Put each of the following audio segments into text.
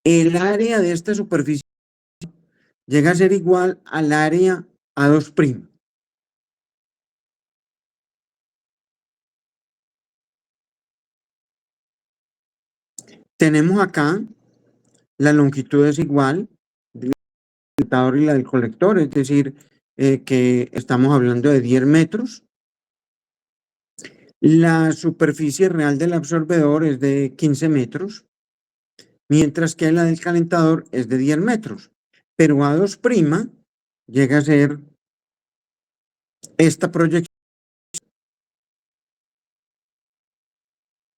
el área de esta superficie llega a ser igual al área A2'. Tenemos acá, la longitud es igual de la del calentador y la del colector, es decir, que estamos hablando de 10 metros. La superficie real del absorbedor es de 15 metros, mientras que la del calentador es de 10 metros. Pero A2' llega a ser esta proyección,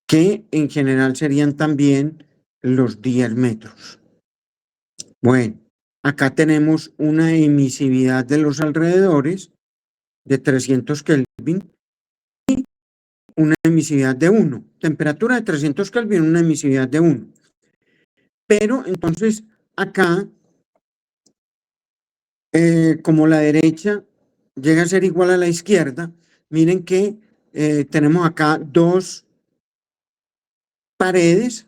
que en general serían también los 10 metros. Bueno, acá tenemos una emisividad de los alrededores de 300 Kelvin, una emisividad de 1. Temperatura de 300 Kelvin, una emisividad de 1. Pero entonces acá, como la derecha llega a ser igual a la izquierda, miren que tenemos acá dos paredes,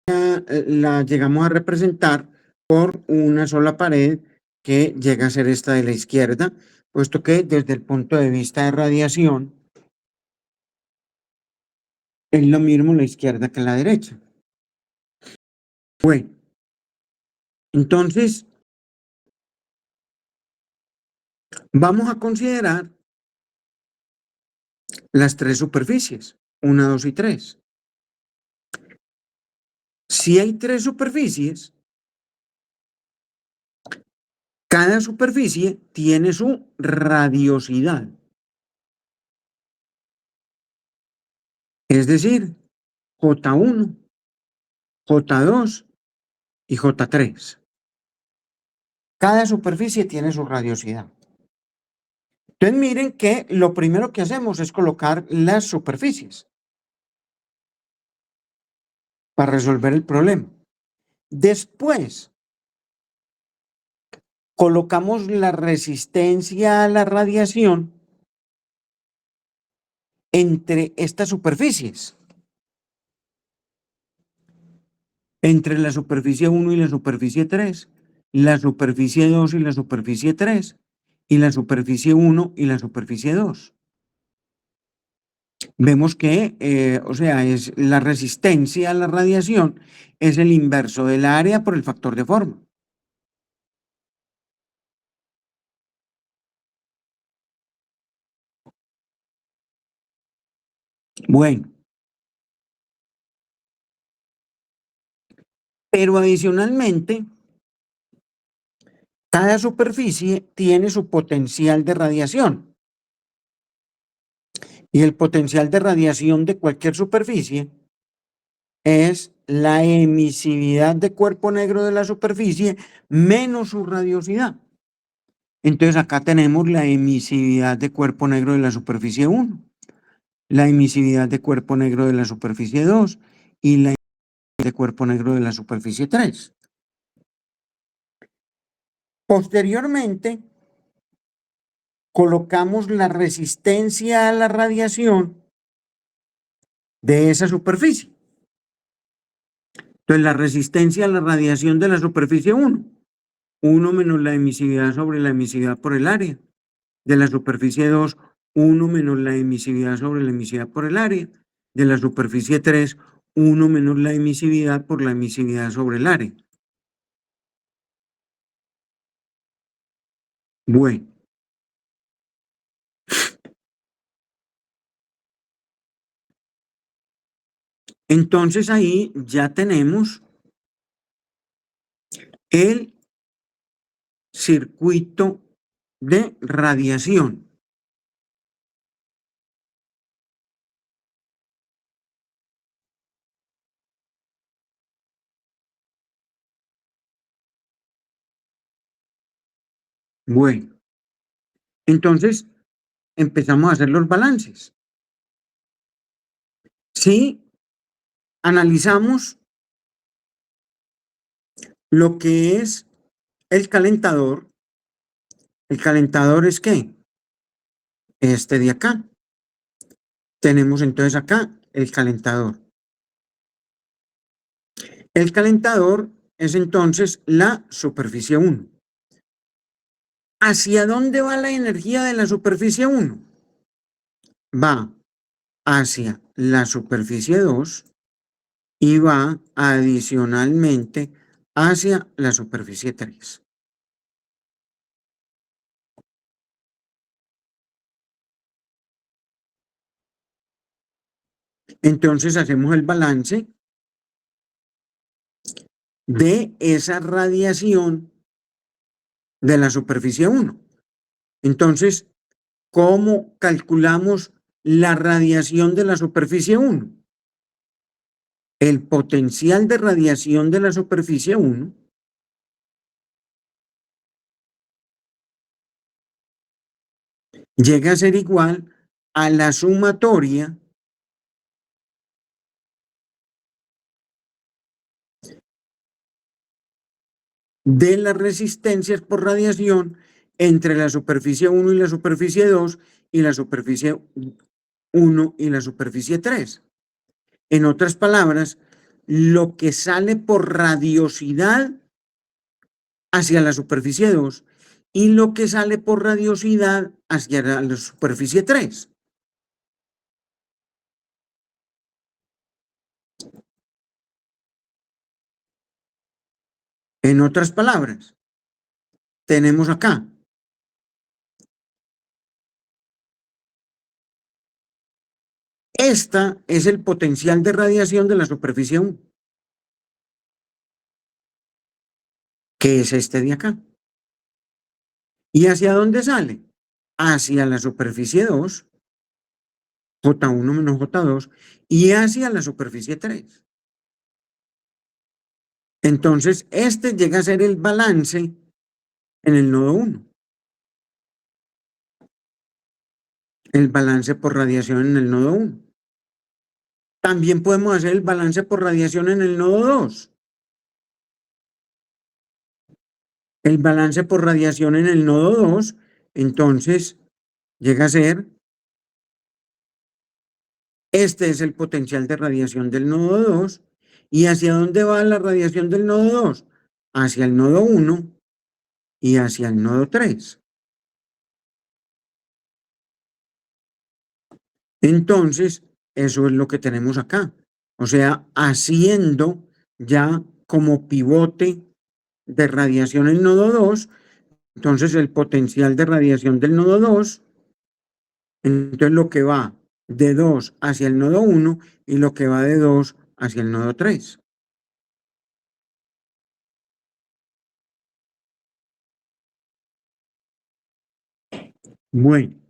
la llegamos a representar por una sola pared que llega a ser esta de la izquierda, puesto que desde el punto de vista de radiación es lo mismo la izquierda que la derecha. Bueno, entonces vamos a considerar las tres superficies, 1, 2 y 3. Si hay tres superficies, cada superficie tiene su radiosidad. Es decir, J1, J2 y J3. Cada superficie tiene su radiosidad. Entonces miren que lo primero que hacemos es colocar las superficies para resolver el problema. Después colocamos la resistencia a la radiación entre estas superficies, entre la superficie 1 y la superficie 3, la superficie 2 y la superficie 3, y la superficie 1 y la superficie 2. Vemos que, o sea, es la resistencia a la radiación es el inverso del área por el factor de forma. Bueno, pero adicionalmente, cada superficie tiene su potencial de radiación. Y el potencial de radiación de cualquier superficie es la emisividad de cuerpo negro de la superficie menos su radiosidad. Entonces acá tenemos la emisividad de cuerpo negro de la superficie 1, la emisividad de cuerpo negro de la superficie 2 y la emisividad de cuerpo negro de la superficie 3. Posteriormente, colocamos la resistencia a la radiación de esa superficie. Entonces, la resistencia a la radiación de la superficie 1 menos la emisividad sobre la emisividad por el área. De la superficie 2, 1 menos la emisividad sobre la emisividad por el área. De la superficie 3, 1 menos la emisividad por la emisividad sobre el área. Bueno. Entonces ahí ya tenemos el circuito de radiación. Bueno, entonces empezamos a hacer los balances. Si analizamos lo que es el calentador es ¿qué? Este de acá. Tenemos entonces acá el calentador. El calentador es entonces la superficie 1. ¿Hacia dónde va la energía de la superficie 1? Va hacia la superficie 2 y va adicionalmente hacia la superficie 3. Entonces hacemos el balance de esa radiación de la superficie 1. Entonces, ¿cómo calculamos la radiación de la superficie 1? El potencial de radiación de la superficie 1 llega a ser igual a la sumatoria de las resistencias por radiación entre la superficie 1 y la superficie 2 y la superficie 1 y la superficie 3. En otras palabras, lo que sale por radiosidad hacia la superficie 2 y lo que sale por radiosidad hacia la superficie 3. En otras palabras, tenemos acá esta es el potencial de radiación de la superficie 1, que es este de acá. ¿Y hacia dónde sale? Hacia la superficie 2, J1 menos J2, y hacia la superficie 3. Entonces, este llega a ser el balance en el nodo 1. El balance por radiación en el nodo 1. También podemos hacer el balance por radiación en el nodo 2. El balance por radiación en el nodo 2, entonces, llega a ser, este es el potencial de radiación del nodo 2. ¿Y hacia dónde va la radiación del nodo 2? Hacia el nodo 1 y hacia el nodo 3. Entonces, eso es lo que tenemos acá. O sea, haciendo ya como pivote de radiación el nodo 2, entonces el potencial de radiación del nodo 2, entonces lo que va de 2 hacia el nodo 1 y lo que va de 2 hacia el nodo 3. Bueno.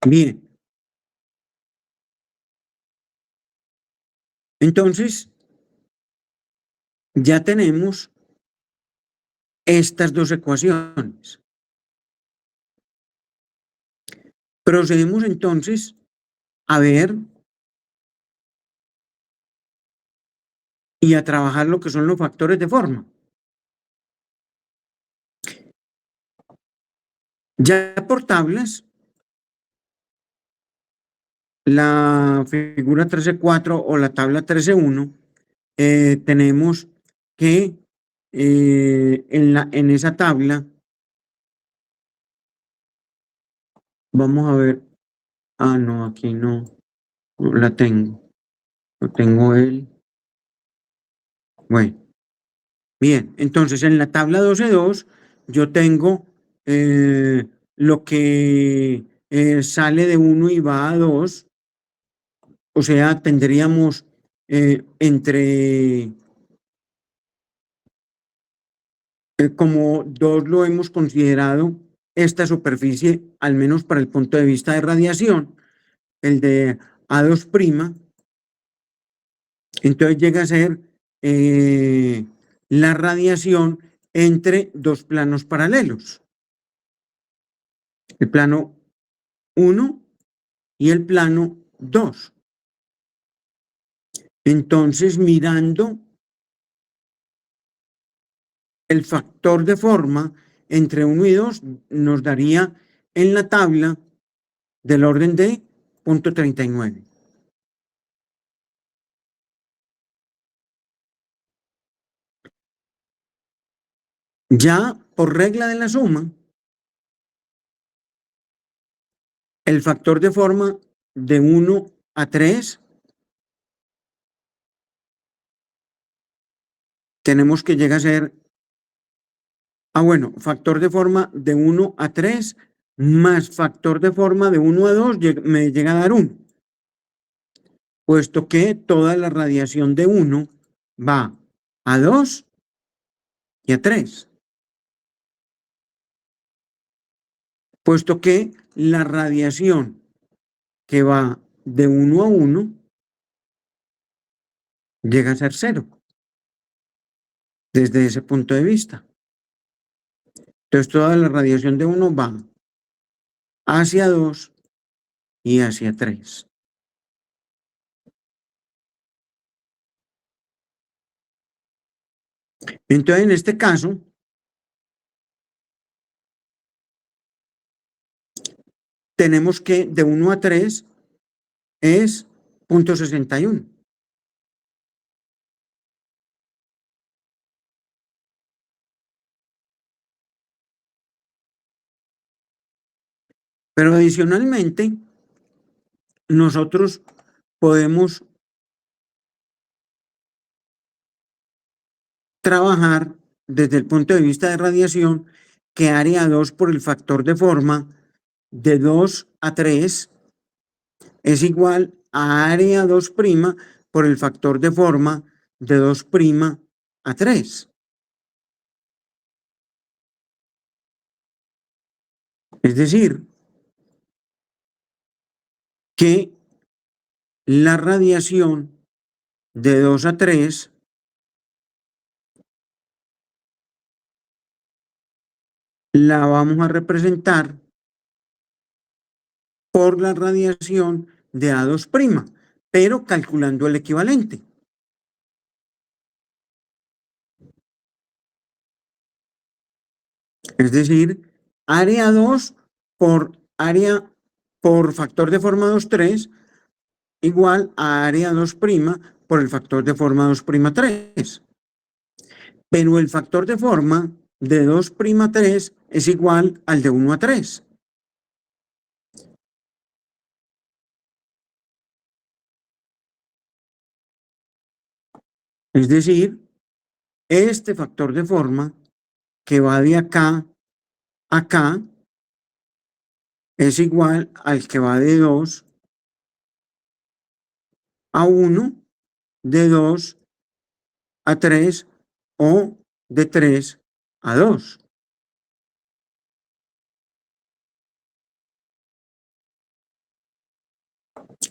Bien. Entonces, ya tenemos estas dos ecuaciones. Procedemos entonces a ver y a trabajar lo que son los factores de forma. Ya por tablas, la figura 13.4 o la tabla 13.1, tenemos que en esa tabla, vamos a ver, no, aquí no la tengo, no tengo bueno, bien, entonces en la tabla 12.2 yo tengo lo que sale de 1 y va a 2, o sea, tendríamos entre, como 2 lo hemos considerado, esta superficie, al menos para el punto de vista de radiación, el de A2', entonces llega a ser la radiación entre dos planos paralelos, el plano 1 y el plano 2. Entonces, mirando el factor de forma entre 1 y 2, nos daría en la tabla del orden de 10.39. Ya por regla de la suma, el factor de forma de 1 a 3 tenemos que llegar a ser, bueno, factor de forma de 1 a 3 más factor de forma de 1 a 2 me llega a dar 1, puesto que toda la radiación de 1 va a 2 y a 3, puesto que la radiación que va de 1 a 1 llega a ser 0 desde ese punto de vista. Entonces toda la radiación de 1 va hacia 2 y hacia 3. Entonces en este caso, tenemos que de 1 a 3 es 0.61. Pero adicionalmente, nosotros podemos trabajar desde el punto de vista de radiación que área 2 por el factor de forma de 2 a 3 es igual a área 2' por el factor de forma de 2' a 3. Es decir, que la radiación de 2 a 3 la vamos a representar por la radiación de A2', pero calculando el equivalente. Es decir, área 2 por factor de forma 2,3 igual a área 2' por el factor de forma 2', 3. Pero el factor de forma de 2', 3 es igual al de 1 a 3. Es decir, este factor de forma que va de acá a acá es igual al que va de 2 a 1, de 2 a 3 o de 3 a 2.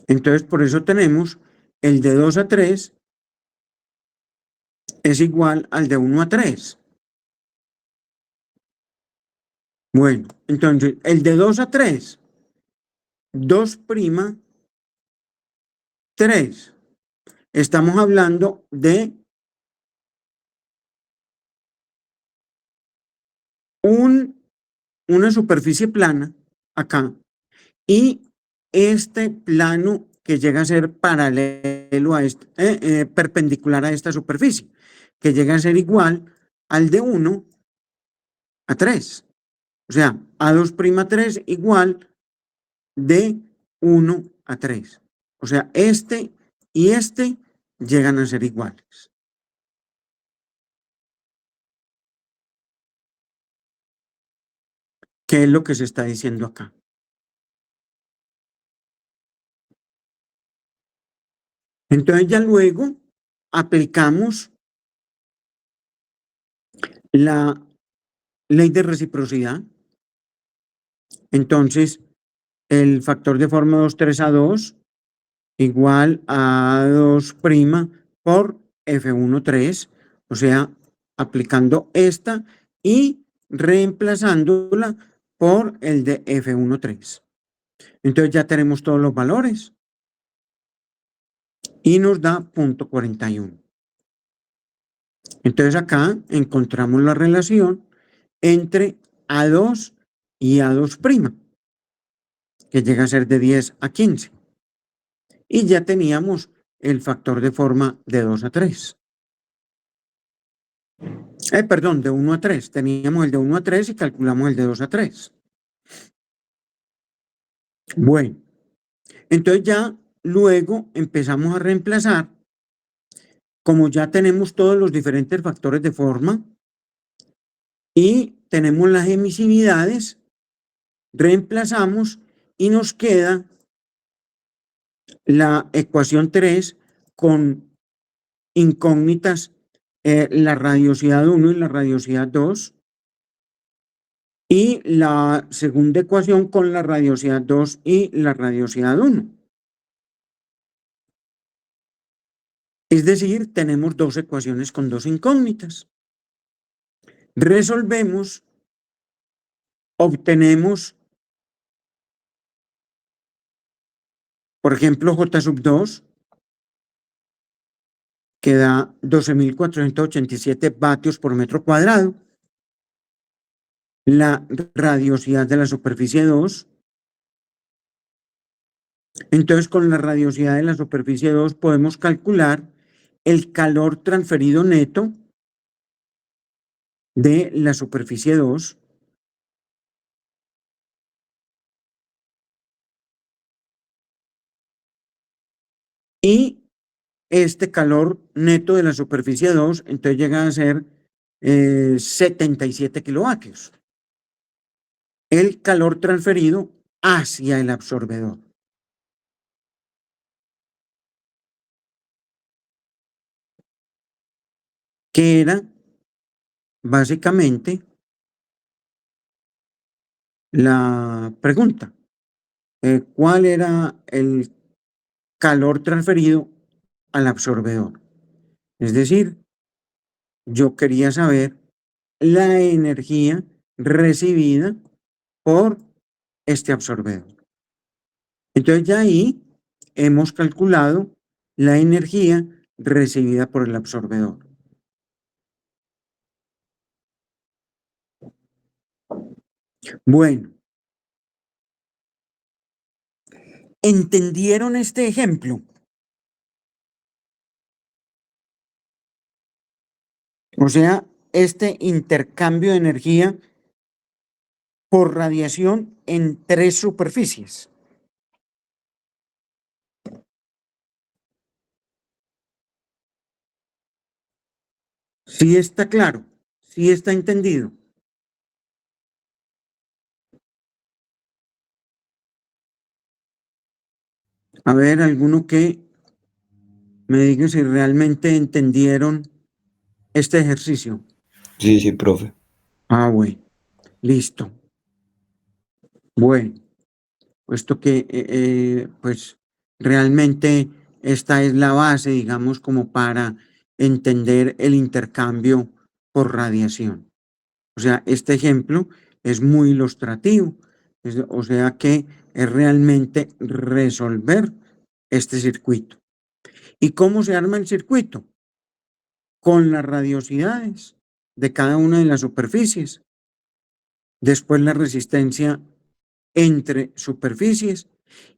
Entonces, por eso tenemos el de 2 a 3 es igual al de 1 a 3. Bueno, entonces el de 2 a 3, 2', 3. Estamos hablando de una superficie plana acá y este plano que llega a ser paralelo a este, perpendicular a esta superficie, que llega a ser igual al de 1 a 3. O sea, A2' 3 igual de 1 a 3. O sea, este y este llegan a ser iguales. ¿Qué es lo que se está diciendo acá? Entonces ya luego aplicamos la ley de reciprocidad. Entonces, el factor de forma 2,3 a 2 igual a 2' por F1,3, o sea, aplicando esta y reemplazándola por el de F1,3. Entonces ya tenemos todos los valores y nos da 0.41. Entonces acá encontramos la relación entre A2 y A2', que llega a ser de 10 a 15. y ya teníamos el factor de forma de 2 a 3. Perdón, de 1 a 3. Teníamos el de 1 a 3 y calculamos el de 2 a 3. Bueno, entonces ya luego empezamos a reemplazar. Como ya tenemos todos los diferentes factores de forma y tenemos las emisividades, reemplazamos y nos queda la ecuación 3 con incógnitas, la radiosidad 1 y la radiosidad 2, y la segunda ecuación con la radiosidad 2 y la radiosidad 1. Es decir, tenemos dos ecuaciones con dos incógnitas. Resolvemos, obtenemos, por ejemplo, J sub 2, que da 12.487 vatios por metro cuadrado. La radiosidad de la superficie 2. Entonces, con la radiosidad de la superficie 2 podemos calcular el calor transferido neto de la superficie 2. Y este calor neto de la superficie 2, entonces llega a ser 77 kilovatios. El calor transferido hacia el absorbedor. Que era básicamente la pregunta. ¿Cuál era el calor transferido al absorbedor? Es decir, yo quería saber la energía recibida por este absorbedor. Entonces ya ahí hemos calculado la energía recibida por el absorbedor. Bueno, ¿entendieron este ejemplo? O sea, este intercambio de energía por radiación en tres superficies. Sí está claro, sí está entendido. A ver, alguno que me diga si realmente entendieron este ejercicio. Sí, sí, profe. Ah, bueno, listo. Bueno, puesto que pues realmente esta es la base, digamos, como para entender el intercambio por radiación. O sea, este ejemplo es muy ilustrativo, o sea que es realmente resolver este circuito. ¿Y cómo se arma el circuito? Con las radiosidades de cada una de las superficies. Después la resistencia entre superficies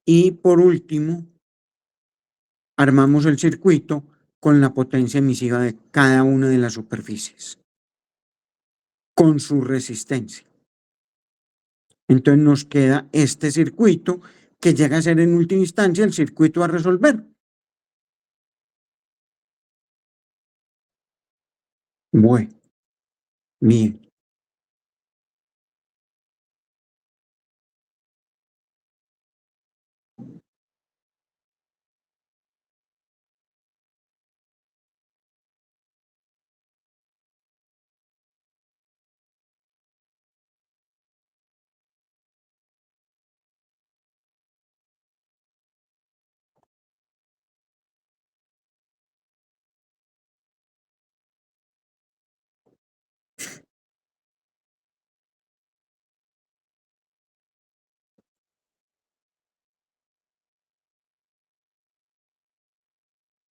y por último armamos el circuito con la potencia emisiva de cada una de las superficies, con su resistencia. Entonces nos queda este circuito que llega a ser en última instancia el circuito a resolver. Bueno, bien.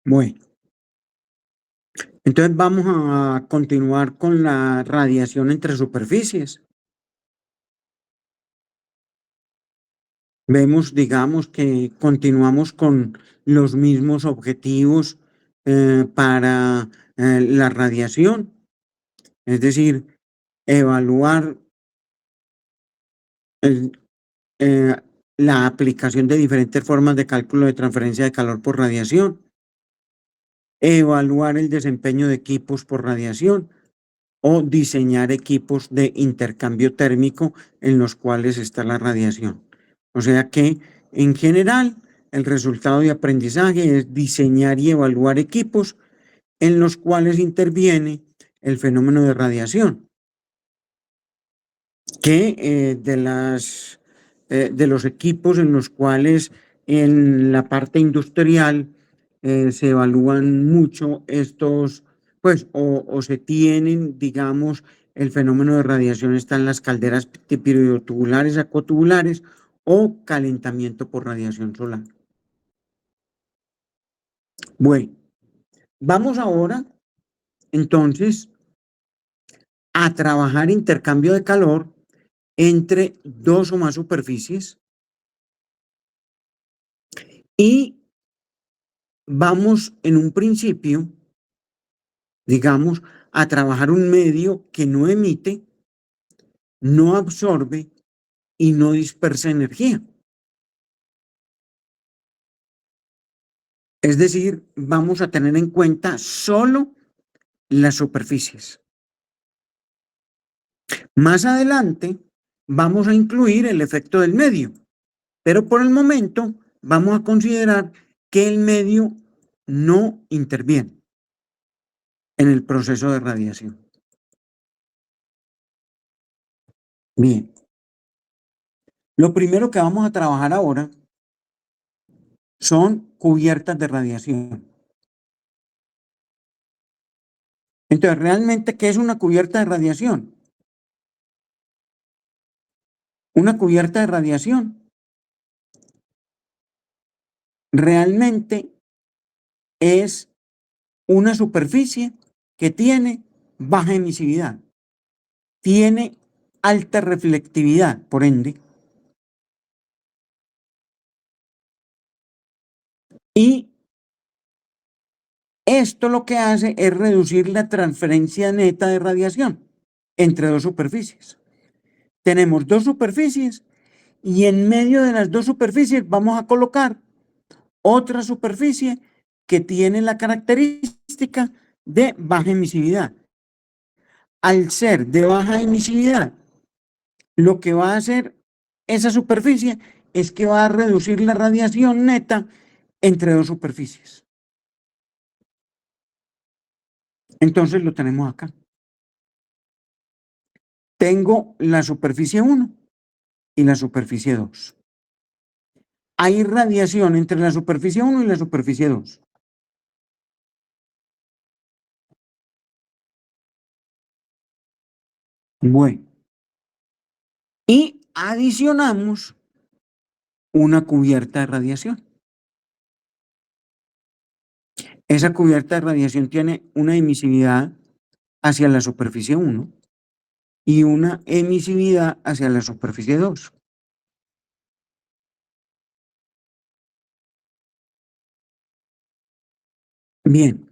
Bueno, entonces vamos a continuar con la radiación entre superficies. Vemos, digamos, que continuamos con los mismos objetivos para la radiación, es decir, evaluar el, eh, la aplicación de diferentes formas de cálculo de transferencia de calor por radiación, evaluar el desempeño de equipos por radiación o diseñar equipos de intercambio térmico en los cuales está la radiación. O sea que, en general, el resultado de aprendizaje es diseñar y evaluar equipos en los cuales interviene el fenómeno de radiación, que de los equipos en los cuales en la parte industrial se evalúan mucho estos, pues, o se tienen, digamos, el fenómeno de radiación está en las calderas pirotubulares, acotubulares o calentamiento por radiación solar. Bueno, vamos ahora entonces a trabajar intercambio de calor entre dos o más superficies y vamos en un principio, digamos, a trabajar un medio que no emite, no absorbe y no dispersa energía. Es decir, vamos a tener en cuenta solo las superficies. Más adelante vamos a incluir el efecto del medio, pero por el momento vamos a considerar que el medio no interviene en el proceso de radiación. Bien, lo primero que vamos a trabajar ahora son cubiertas de radiación. Entonces, ¿realmente qué es una cubierta de radiación? Una cubierta de radiación realmente es una superficie que tiene baja emisividad, tiene alta reflectividad, por ende, y esto lo que hace es reducir la transferencia neta de radiación entre dos superficies. Tenemos dos superficies y en medio de las dos superficies vamos a colocar otra superficie que tiene la característica de baja emisividad. Al ser de baja emisividad, lo que va a hacer esa superficie es que va a reducir la radiación neta entre dos superficies. Entonces lo tenemos acá. Tengo la superficie 1 y la superficie 2. Hay radiación entre la superficie 1 y la superficie 2. Bueno, y adicionamos una cubierta de radiación. Esa cubierta de radiación tiene una emisividad hacia la superficie 1 y una emisividad hacia la superficie 2. Bien,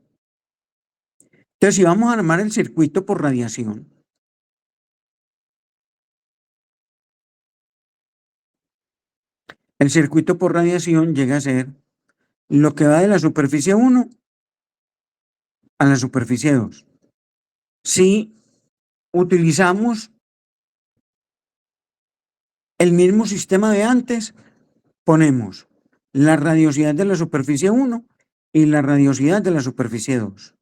entonces si vamos a armar el circuito por radiación, el circuito por radiación llega a ser lo que va de la superficie 1 a la superficie 2. Si utilizamos el mismo sistema de antes, ponemos la radiosidad de la superficie 1 y la radiosidad de la superficie 2.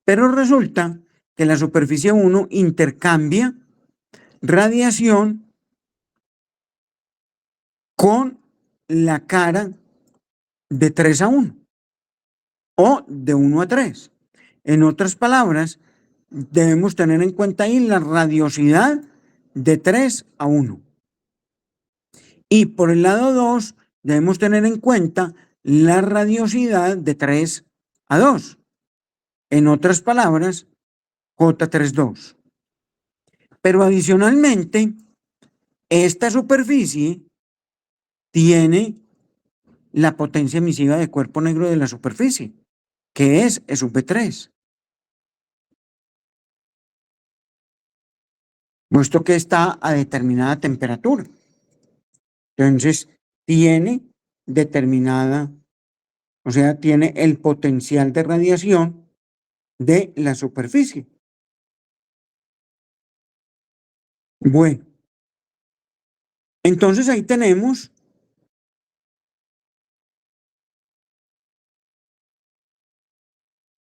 Pero resulta que la superficie 1 intercambia radiación con la cara de 3 a 1 o de 1 a 3. En otras palabras, debemos tener en cuenta ahí la radiosidad de 3 a 1. Y por el lado 2, debemos tener en cuenta la radiosidad de 3 a 2. En otras palabras, J32. Pero adicionalmente, esta superficie tiene la potencia emisiva de cuerpo negro de la superficie, que es V3, puesto que está a determinada temperatura. Entonces, tiene determinada, o sea, tiene el potencial de radiación de la superficie. Bueno, entonces ahí tenemos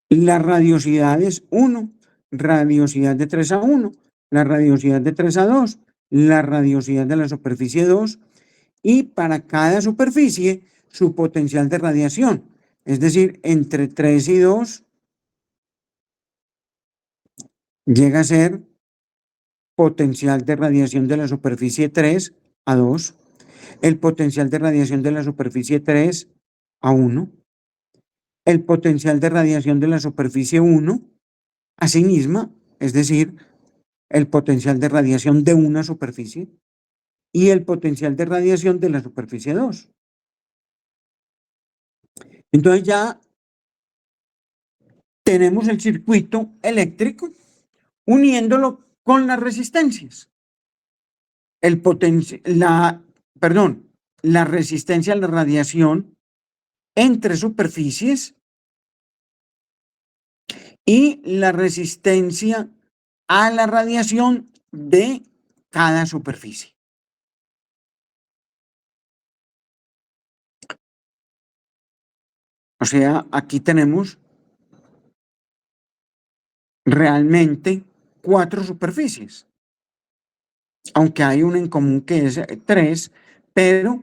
las radiosidades 1, radiosidad de 3 a 1, la radiosidad de 3 a 2, la radiosidad de la superficie 2, y para cada superficie su potencial de radiación. Es decir, entre 3 y 2 llega a ser potencial de radiación de la superficie 3 a 2, el potencial de radiación de la superficie 3 a 1, el potencial de radiación de la superficie 1 a sí misma, es decir, el potencial de radiación de una superficie, y el potencial de radiación de la superficie 2. Entonces ya tenemos el circuito eléctrico uniéndolo con las resistencias. La resistencia a la radiación entre superficies y la resistencia a la radiación de cada superficie. O sea, aquí tenemos realmente 4 superficies, aunque hay una en común que es 3, pero